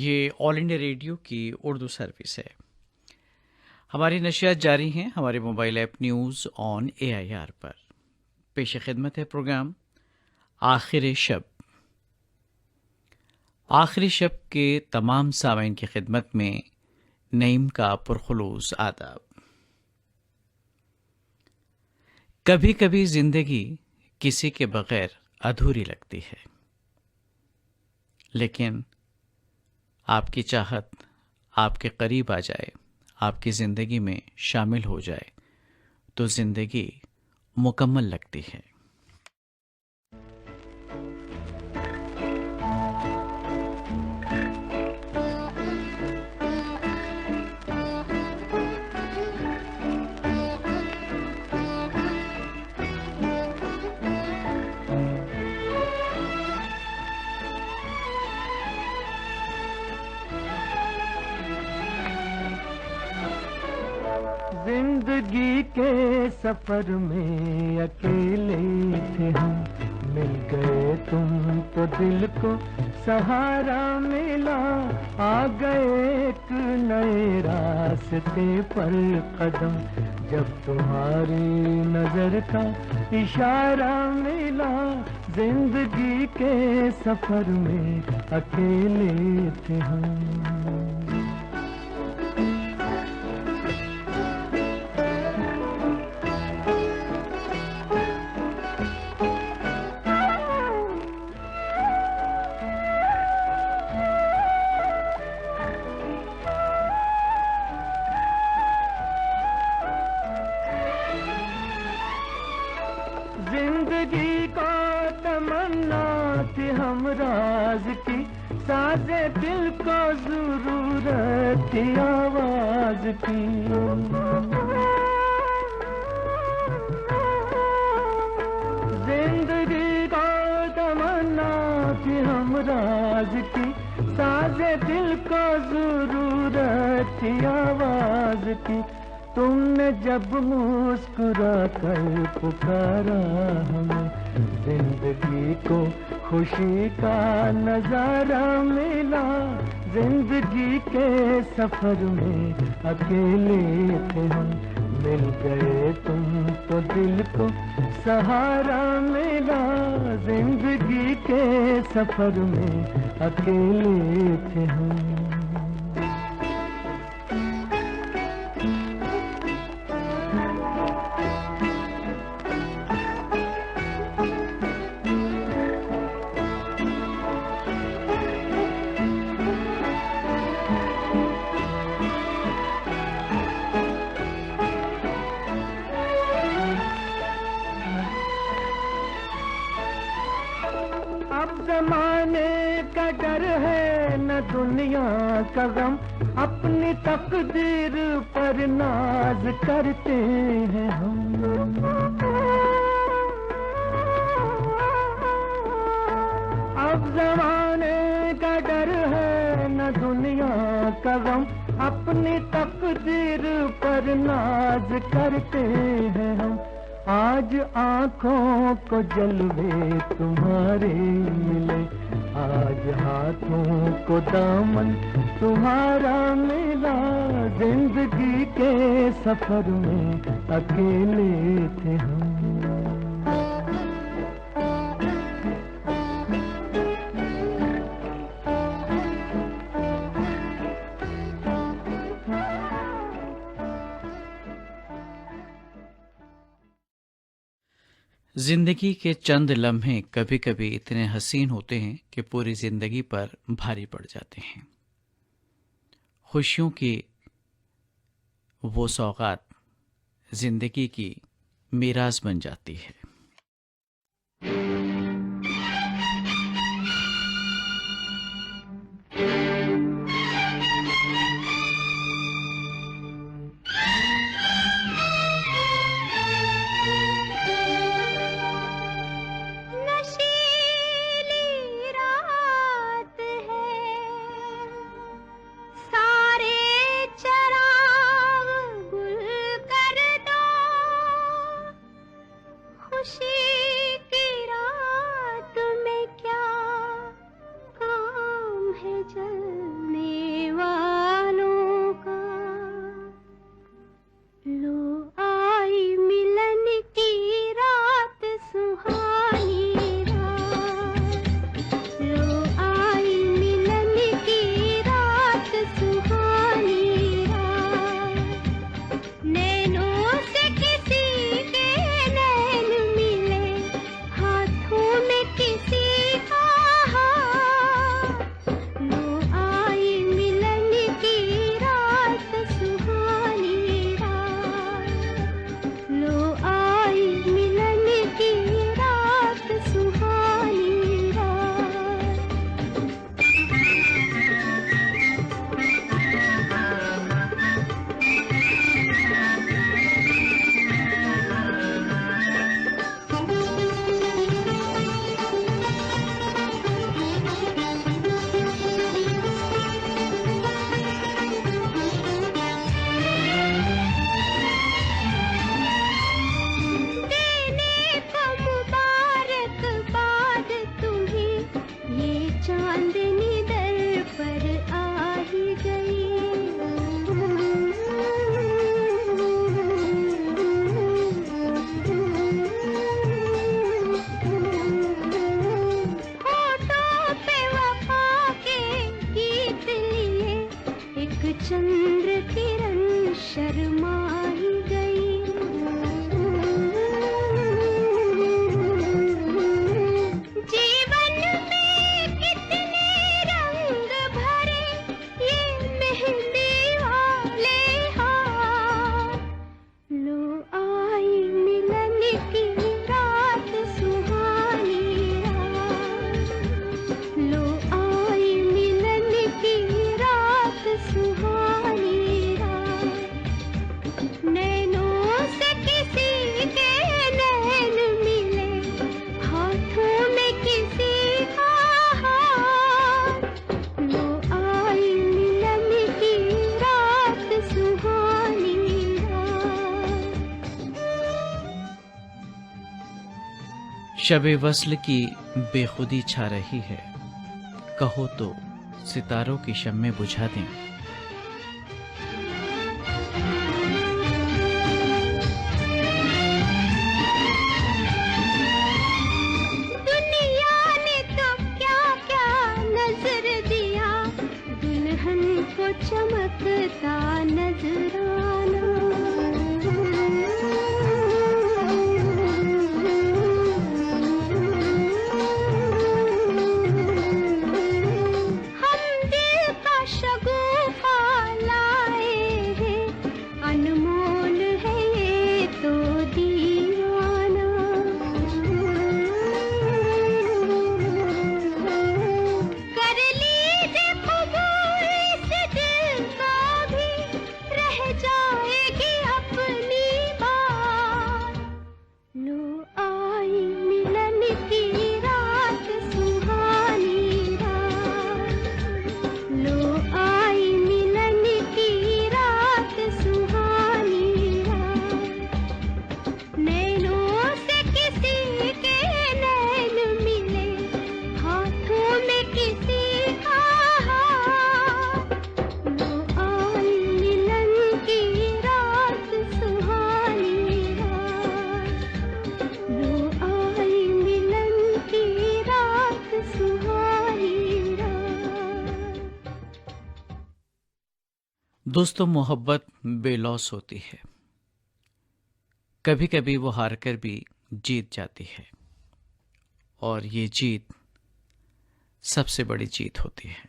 ये all India radio की Urdu service है। हमारी नशियात जारी हैं हमारे mobile app news on AIR पर। पेश खिदमत है प्रोग्राम आखिर शब। आखिरी शब के तमाम सामीन की खिदमत में नईम का पुरखुलूस आदाब। कभी कभी जिंदगी किसी के बगैर अधूरी लगती है, लेकिन आपकी चाहत आपके करीब आ जाए, आपकी ज़िंदगी में शामिल हो जाए तो ज़िंदगी मुकम्मल लगती है। जिंदगी के सफर में अकेले थे हम, मिल गए तुम तो दिल को सहारा मिला। आ गए एक नए रास्ते पर कदम, जब तुम्हारी नजर का इशारा मिला। जिंदगी के सफर में अकेले थे हम। जिंदगी को तमन्ना थी हम राज की, साजे दिल को जरूरत थी आवाज की। जिंदगी को तमन्ना थी हम राज की, साजे दिल को जरूरत थी आवाज की। तुमने जब मुस्कुरा कर पुकारा हमें, जिंदगी को खुशी का नजारा मिला। जिंदगी के सफर में अकेले थे हम, मिल गए तुम तो दिल को सहारा मिला। जिंदगी के सफर में अकेले थे हम। अब जमाने का डर है न दुनिया का गम, अपनी तकदीर पर नाज करते हैं हम। अब जमाने का डर है न दुनिया का गम, अपनी तकदीर पर नाज करते हैं हम। आज आँखों को जलवे तुम्हारे मिले, आज हाथों को दामन तुम्हारा मिला। जिंदगी के सफर में अकेले थे हम। ज़िंदगी के चंद लम्हे कभी कभी इतने हसीन होते हैं कि पूरी ज़िंदगी पर भारी पड़ जाते हैं। खुशियों की वो सौगात ज़िंदगी की मीरास बन जाती है। नशीली रात है, सारे चिराग गुल कर दो, चंद्र किरण शर्मा ही गई। जीवन में कितने रंग भरे ये मेहंदी वाले हाथ। लो आई मिलन की रात सुहानी रात। लो आई मिलन की रात सुहानी रात। नैनों से किसी के नैन मिले, हाथों में किसी का हाथ। लो आई मिलन की रात सुहानी रात। शब-ए वस्ल की बेखुदी छा रही है, कहो तो सितारों की शम्में बुझा दें। दुनिया ने तो क्या क्या नजर दिया, दुल्हन को चमकता नजराना। हम दिल का शगुफा लाए हैं, अनमोल है ये तो दीवाना। कर लीजिए कबूल इस दिल को भी, रह जाएगी अपनी बात। लो आई मिलन की रात सुहानी रात। लो आई मिलन की रात सुहानी रात। नैनों से किसी के नैन मिले, हाथों में किसी का हाथ। लो आई मिलन की रात सुहानी रात। लो आई मिलन की रात सुहानी रात। दोस्तों, मोहब्बत बेलौस होती है, कभी कभी वो हारकर भी जीत जाती है, और ये जीत सबसे बड़ी जीत होती है।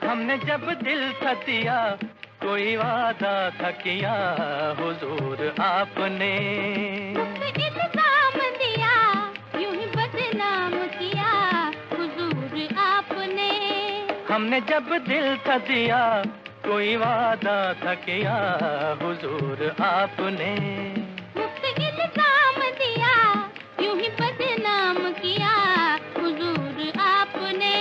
हमने जब दिल था दिया, कोई वादा था किया, हुजूर आपने। इल्जाम दिया, यूं ही बदनाम किया, हुजूर आपने। हमने जब दिल था दिया, कोई वादा था किया, हुजूर आपने। मुफ्त इल्जाम दिया, यूं ही बदनाम किया, हुजूर आपने।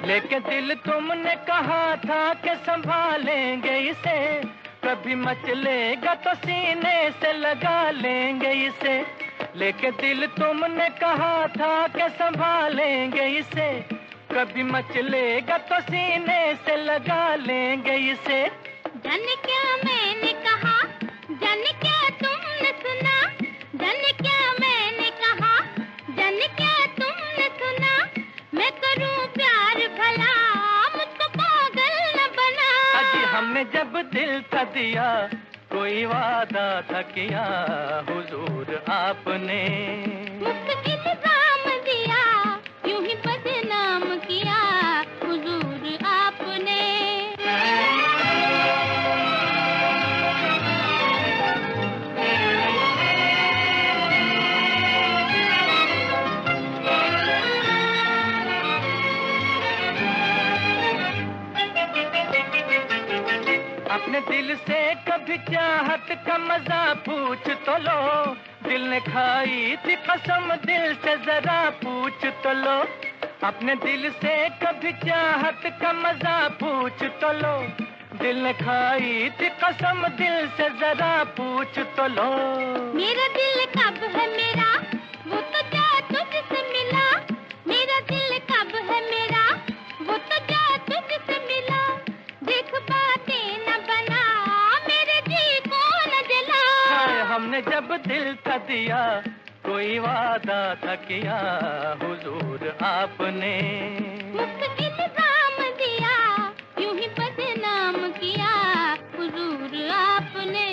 लेके दिल तुमने कहा था कि संभालेंगे इसे, कभी मचलेगा तो सीने से लगा लेंगे इसे। लेके दिल तुमने कहा था कि संभालेंगे इसे, कभी मचलेगा तो सीने से लगा लेंगे इसे। जाने क्या मैंने कहा, जाने क्या तुमने सुना, जाने क्या मैंने कहा, जाने क्या तुमने सुना। मैं करूं प्यार भला, मुझको पागल न बना। अजी हमने जब दिल था दिया, कोई वादा था किया, हुजूर आपने। मुफ्त इल्जाम दिया, यूं ही बदनाम किया, हुजूर आपने। अपने दिल से कभी चाहत का मजा पूछ तो लो, दिल ने खाई थी कसम दिल से जरा पूछ तो लो, अपने दिल से कभी चाहत का मजा पूछ तो लो। दिल ने खाई थी कसम दिल से जरा पूछ तो लो। मेरा दिल कब है मेरा, वो तो जा तुझसे मिला। मेरा दिल कब है मेरा, वो तो जा तुझसे मिला। देख बातें न बना, मेरे जी को न जला। हाय हमने जब दिल था दिया, कोई वादा था किया, हुजूर आपने मुफ्त इल्जाम दिया, यूं ही बदनाम किया, हुजूर आपने।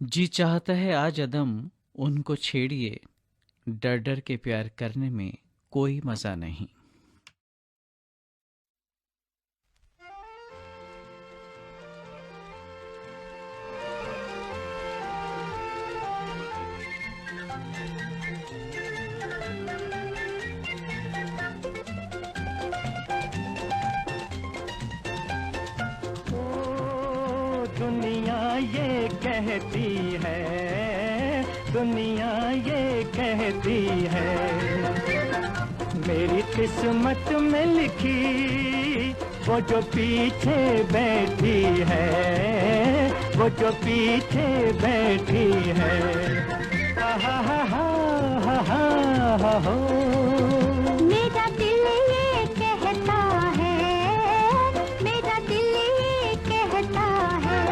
जी चाहता है आज अदम उनको छेड़िए, डर डर के प्यार करने में कोई मजा नहीं। दुनिया ये कहती है, दुनिया ये कहती है, मेरी किस्मत में लिखी वो जो पीछे बैठी है, वो जो पीछे बैठी है। हा हा हा हा हा हा हो। मेरा दिल ये कहता है, मेरा दिल ये कहता है,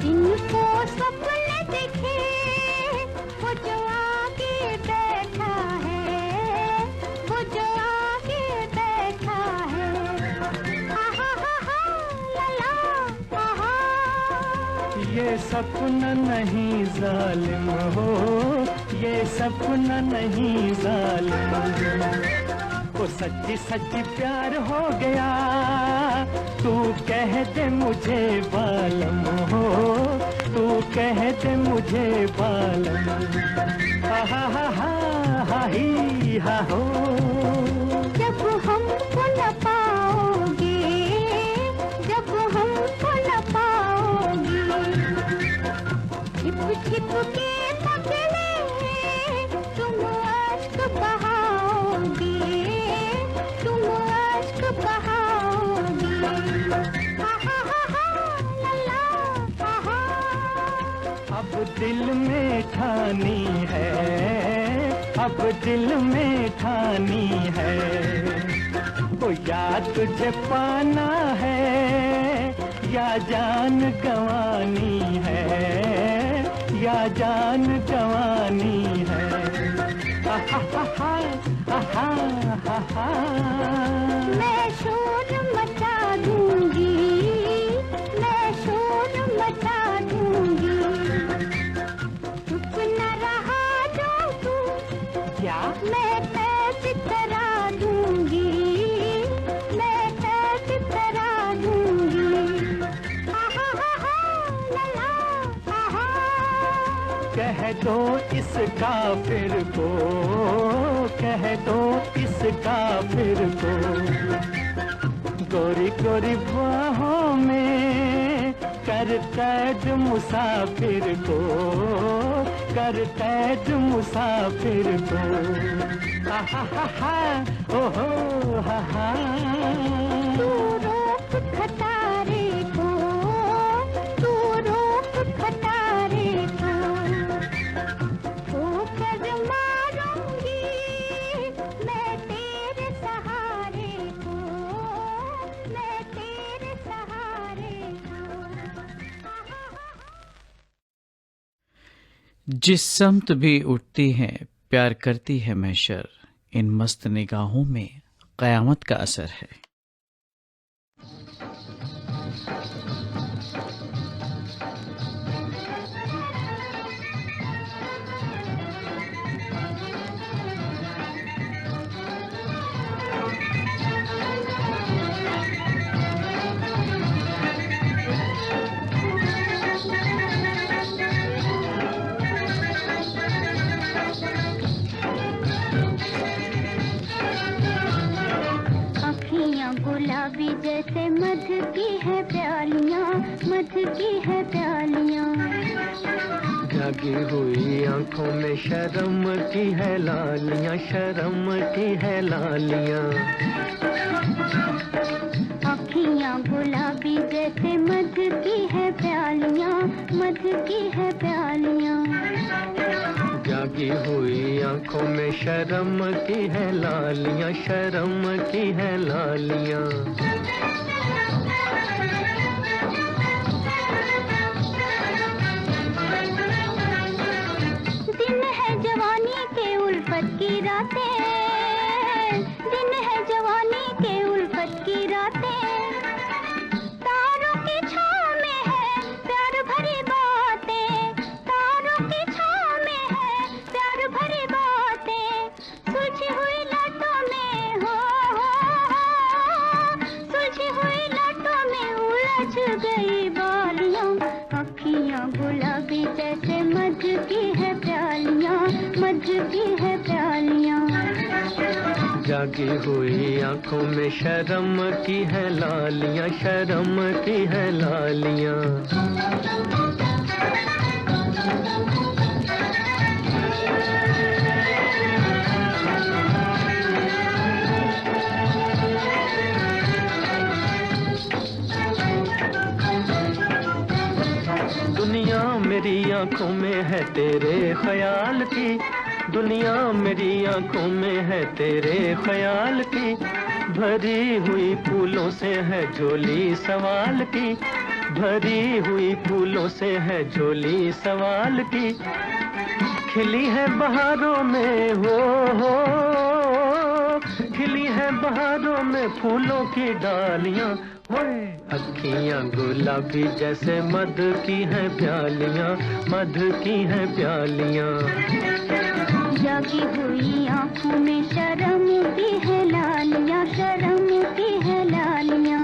जिनको सपने देखे वो जो आगे बैठा है, वो जो आगे बैठा है। हा हा हा हा ला ला हा। ये सपना नहीं जालिम हो, ये सपना नहीं जालिम, वो सच्ची सच्ची प्यार हो गया, तू कह दे मुझे बालम हो, तू कह दे मुझे बालम। हा हा हा हा हा ही हा हो। जब हमको न पाओगे, जब हमको न पाओगे, छिप छिप के पगले तुम अश्क बहाओगे, तुम अश्क बहाओगे। हा हा हा हा ला ला हा हा। अब दिल में ठानी है, अब दिल में ठानी है, वो या तुझे पाना है या जान गंवानी है, या जान गंवानी है। हा हा हा हा हा हा हा। मैं शोर मचा दूंगी, मैं शोर मचा दूंगी, चुप न रहा जो तू, क्या मैं कैद करा दूंगी, मैं कैद करा दूंगी। हा हा हा हा ला ला हा हा। कह दो इस काफिर को, कह दो इस काफिर को, गोरी गोरी बाहों में कर कैद मुसाफिर को, कर कैद मुसाफिर को। हा हा हा हा ओ हो हा हा। तू रोक खटारे को, तू रोक खटारे को, ठोकर मारूंगी मैं तेरे सहारे को, मैं तेरे सहारे को। जिस समत भी उठती है प्यार करती है महशर, इन मस्त निगाहों में क़यामत का असर है। अखियाँ अखियाँ गुलाबी जैसे मध की है प्यालियाँ, मध की है प्यालियाँ। जागी हुई आंखों में शर्म की है लालियाँ, शर्म की है लालियाँ। अखियाँ गुलाबी जैसे मध की है प्यालियाँ, मध की है प्यालियाँ। जागी हुई आंखों में शर्म की है लालियाँ, शर्म की है लालियाँ। दिन है जवानी के उल्फत की रातें, दिन है जवानी के उल्फत की रातें। तारों की छाँव में है प्यार भरी बातें, तारों की छाँव में है प्यार भरी बातें। सुलझी हुई लाटों में हो, सुलझी हुई लाटों में उलझ गई बालियाँ। अखियाँ गुलाबी जैसे मध की है प्यालियाँ, मध की है प्यालियाँ। जागी हुई आंखों में शर्म की है लालियाँ, शर्म की है लालियाँ। दुनिया मेरी आंखों में है तेरे ख्याल की, दुनिया मेरी आंखों में है तेरे ख्याल की। भरी हुई फूलों से है झोली सवाल की, भरी हुई फूलों से है झोली सवाल की। खिली है बहारों में हो, खिली है बहारों में फूलों की डालियाँ। होए अखियाँ गुलाबी जैसे मध की है प्यालियाँ, मध की है प्यालियाँ। जागी हुई आँखों में शर्म की है लालियाँ, शर्म की है लालियाँ।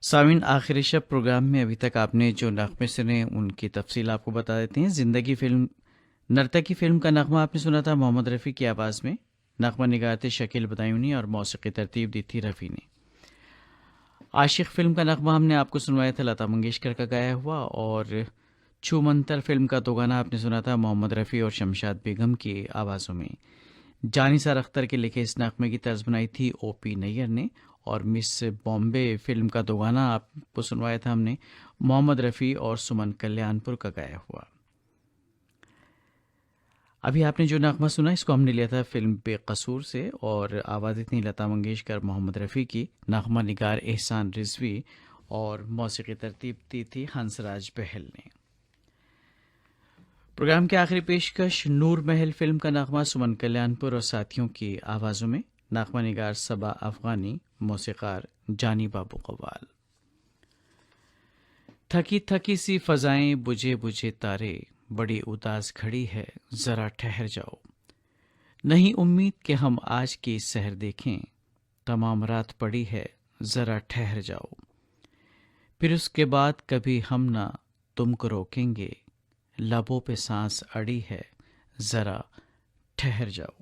सामिन, आखिरी शब प्रोग्राम में अभी तक आपने जो नगमे सुने उनकी तफसील आपको बता देते हैं। ज़िंदगी फिल्म, नर्तकी फिल्म का नगमा आपने सुना था मोहम्मद रफ़ी की आवाज़ में। नगमा निगार थे शकील बदायूनी और मौसीकी तरतीब दी थी रफ़ी ने। आशिक फिल्म का नगमा हमने आपको सुनवाया था लता मंगेशकर का गाया हुआ। और छूमंतर फिल्म का दो गाना आपने सुना था मोहम्मद रफ़ी और शमशाद बेगम की आवाज़ों में। जानिसार अख्तर के लिखे इस नगमे की तर्ज बनाई थी ओपी नैयर ने। और मिस बॉम्बे फिल्म का दो गाना आपको सुनवाया था हमने मोहम्मद रफ़ी और सुमन कल्याणपुर का गाया हुआ। अभी आपने जो नगमा सुना इसको हमने लिया था फिल्म बेकसूर से और आवाज़ें थी लता मंगेशकर, मोहम्मद रफ़ी की। नगमा निगार एहसान रिजवी और मौसीकी तरतीब दी थी हंसराज बहल ने। प्रोग्राम की आखिरी पेशकश नूर महल फिल्म का नगमा सुमन कल्याणपुर और साथियों की आवाज़ों में। नगमा निगार सबा अफगानी, मौसीकार जानी बाबू कव्वाल। थकी थकी सी फजाएं, बुझे बुझे तारे, बड़ी उदास घड़ी है जरा ठहर जाओ। नहीं उम्मीद कि हम आज की सहर देखें, तमाम रात पड़ी है जरा ठहर जाओ। फिर उसके बाद कभी हम ना तुमको रोकेंगे, लबों पे सांस अड़ी है जरा ठहर जाओ।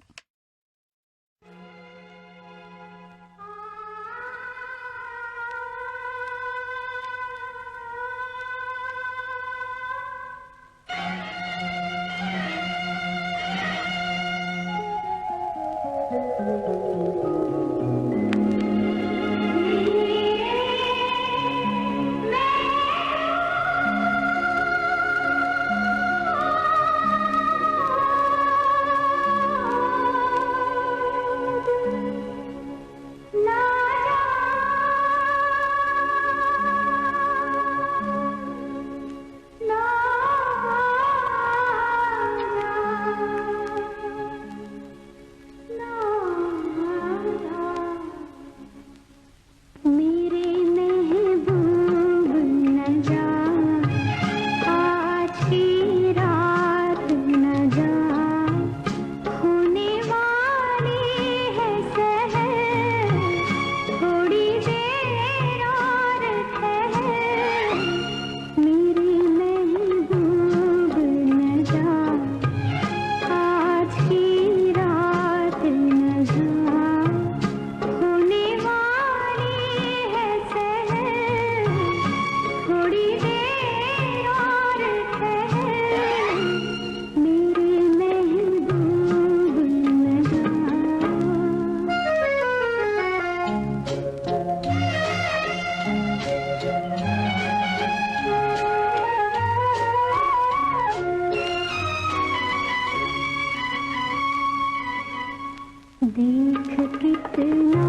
देख कितना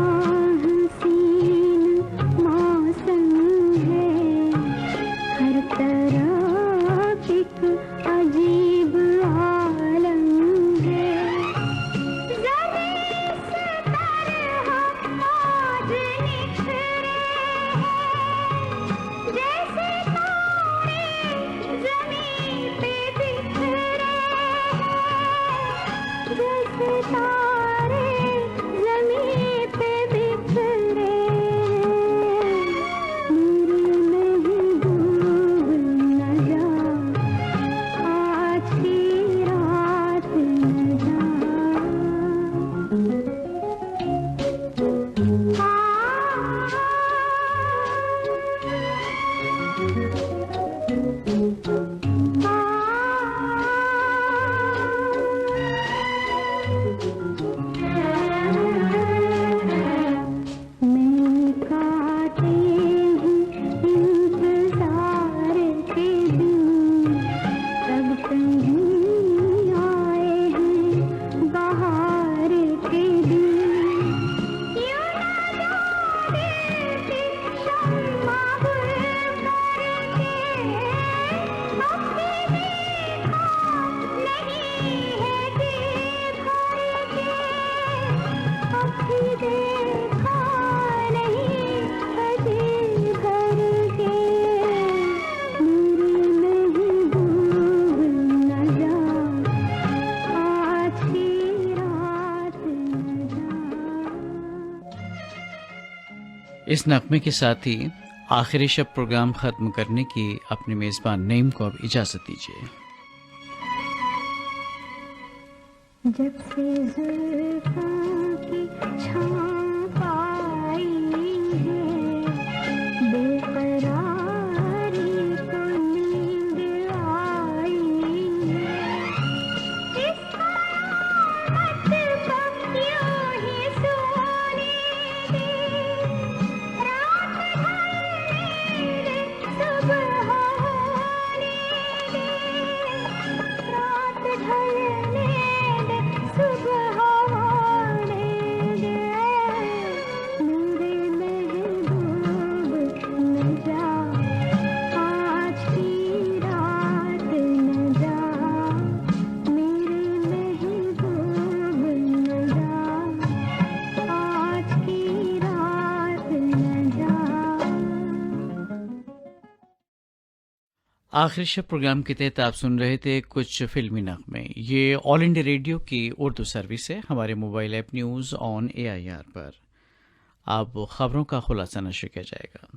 हसीन मौसम है, हर तरफ एक अजीब आलम है। ज़मीं से तरह आज निखरे हैं, जैसे तारे ज़मीं पे बिखरे हैं, जैसे तारे ज़मीं पे बिखरे हैं। मेरी महबूब न जा, आज की रात न जा। मैंने काटे हैं इंतज़ार के दिन, तब कहीं आए हैं बहार के दिन। यूं ना जाने की शम्मा गुल करके, अब भी देखा नहीं है जी भर के, अब भी देखा नहीं है जी भर के। मेरी महबूब न जा, आज की रात न जा। इस नगमे के साथ ही आखिरी शब प्रोग्राम ख़त्म करने की अपने मेज़बान नईम को अब इजाज़त दीजिए। जब से जुल्फ़ों की छाँव पाई है, बेकरारी को नींद आई है। इस क़यामत को यूं ही सोने दे, रात ढलने दे, सुबह होने दे, रात ढलने दे, सुबह होने दे। मेरे महबूब न जा, आज की रात न जा। मेरे महबूब न जा, आज की रात न जा। आखिरी शब प्रोग्राम के तहत आप सुन रहे थे कुछ फिल्मी नगमे। ये ऑल इंडिया रेडियो की उर्दू सर्विस है। हमारे mobile app news on AIR पर अब खबरों का खुलासा नशर किया जाएगा।